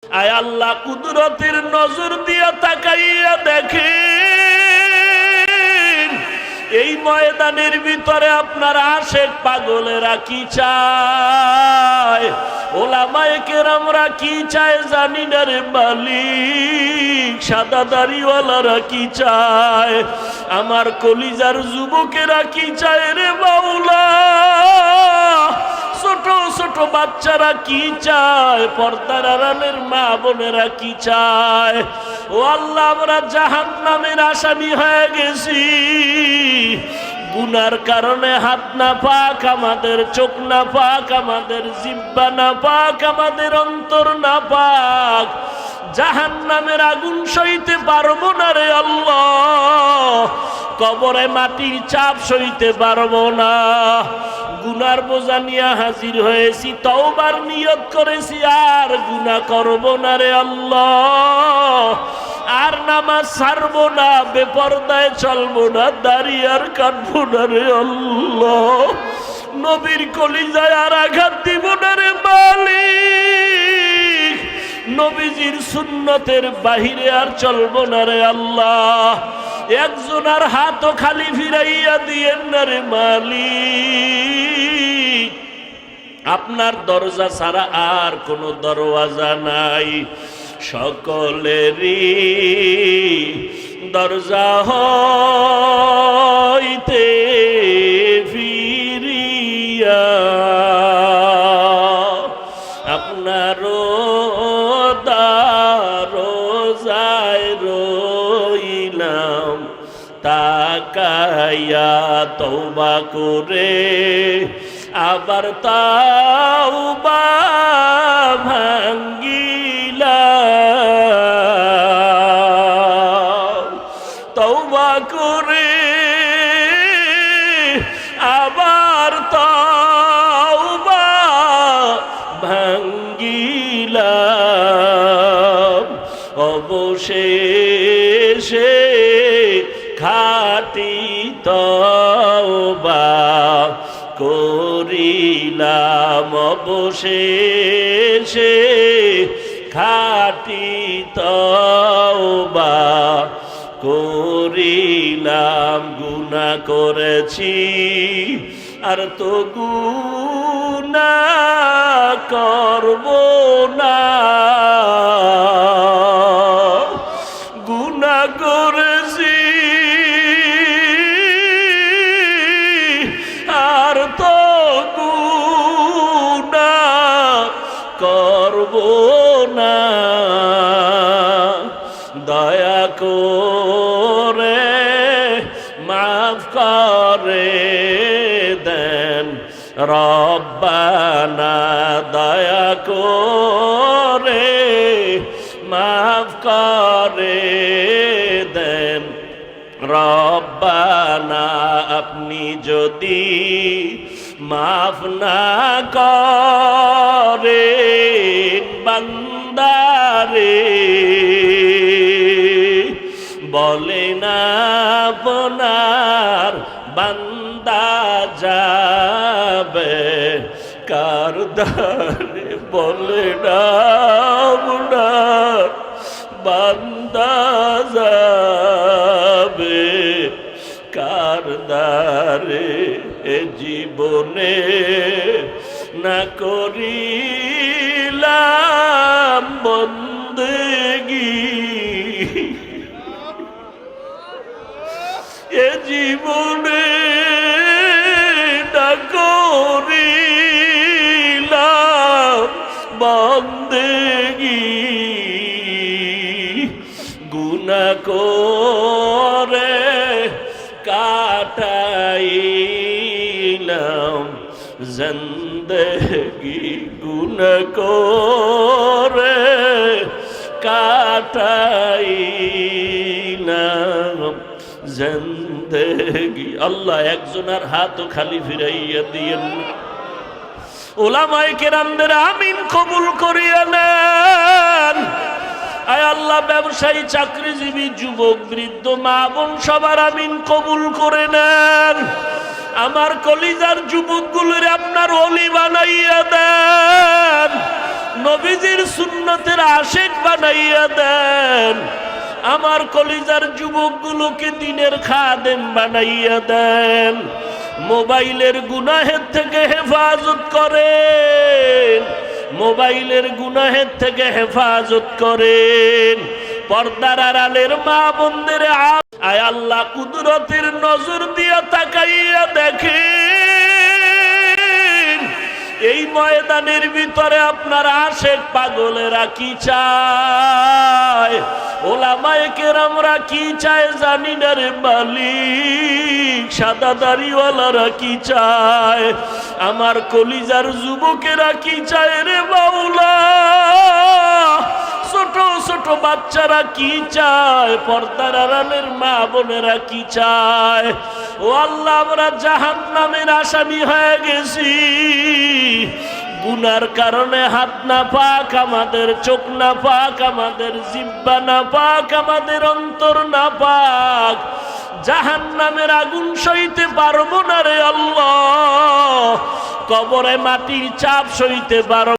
আয় আল্লাহ কুদরতের নজর দিয়া তাকাইয়া দেখেন এই ময়দানের ভিতরে আপনার আশেক পাগলেরা কি চায়, ওলামায়ে কেরামরা কি চায় জানি না রে মালিক, সাদা দাড়িওয়ালারা কি চায়, আমার কলিজার যুবকেরা কি চায় রে মাওলা, ছোট ছোট বাচ্চারা কি চায়, পর্দার আড়ালের মা বোনেরা কি চায়। ও আল্লাহ, আমরা জাহান্নামের আসামি হয়ে গেছি। গুনার কারণে হাত না পাক, আমাদের চোখ না পাক, আমাদের জিহ্বা না পাক, আমাদের অন্তর না পাক। জাহান্নামের আগুন সইতে পারবো না রে আল্লাহ, কবরে মাটির চাপ সইতে পারবো না। গুনার বোঝা নিয়ে হাজির হয়েছি, তওবার নিয়ত করেছি আর গুনাহ করব না রে আল্লাহ, আর নামাজ ছাড়বো না, বেপরদায় চলবো না, দাড়ি আর কাটবো না রে আল্লাহ, নবীর কলিজায় আর আঘাত দিব না রে মালিক, নবীজির সুন্নতের বাহিরে আর চলবো না রে আল্লাহ। একজনের হাতও খালি ফিরাইয়া দিয়েন না রে মালিক, আপনার দরজা ছাড়া আর কোনো দরওয়াজা নাই, সকলেরই দরজা হইতে ফিরিয়া আপনারও দরজায় রইলাম তাকায়া, তওবা করে আবার তাওবা ভাঙ্গিলাম, তওবা করে আবার তাওবা ভাঙ্গিলাম, অবশেষে খাঁটি তওবা করিলাম, অবশেষে খাঁটি তওবা করিলাম। গুনাহ করেছি আর তো গুনাহ করব না, গুনাহ করেছি আর তো গুনাহ করব না, দয়া করে মাফ করে দেন রব্বানা, দয়া করে মাফ করে দেন রব্বানা। আপনি যদি মাফ না করেন বান্দারে, বলে না আপনার বান্দা যাবে কার দ্বারে, বলে না আপনার বান্দা যাবে কার দ্বারে, এ জীবনে না করিলাম বন্দেগী, এ জীবনে না করিলাম বন্দেগী, গুনাহ করে কাটাইলাম জিন্দেগি, গুনাহ করে কাটাইলাম জিন্দেগি। আল্লাহ একজনের হাতও খালি ফিরাইয়া দিয়েন, ওলামায়ে কেরামদের আমিন কবুল করিয়া নেন। আয় আল্লাহ, ব্যবসায়ী, চাকরিজীবী, যুবক, বৃদ্ধ, মা বোন সবার আমিন কবুল করে নেন। আমার কলিজার যুবকগুলোর আপনার ওলি বানাইয়া দেন, নবীজির সুন্নতের আশিক বানাইয়া দেন। আমার কলিজার যুবকগুলোকে দিনের খাদেম বানাইয়া দেন। মোবাইলের গুনাহের থেকে হেফাজত করেন, মোবাইলের গুনাহের থেকে হেফাজত করেন। পর্দার আড়ালের মা বোনদের আয় আল্লাহ কুদরতের নজর দিয়া তাকাইয়া দেখেন এই ময়দানের ভিতরে আপনার আশেক পাগলেরা কি চায়, ওলামায়ে কেরামরা কি চায় জানি না রে মালিক, সাদা দাড়িওয়ালারা কি চায়, আমার কলিজার যুবকেরা কি চায় রে মাওলা, ছোট ছোট বাচ্চারা কি চায়, পর্দার আড়ালের মা বোনেরা কি চায়। ও আল্লাহ, আমরা জাহান্নামের আসামি হয়ে গেছি। গুনার কারণে হাত না পাক আমাদের, চোখ না পাক আমাদের, জিহ্বা না পাক আমাদের, অন্তর না পাক। জাহান্নামের আগুন সইতে পারবো না রে আল্লাহ, কবরে মাটির চাপ সইতে পারবো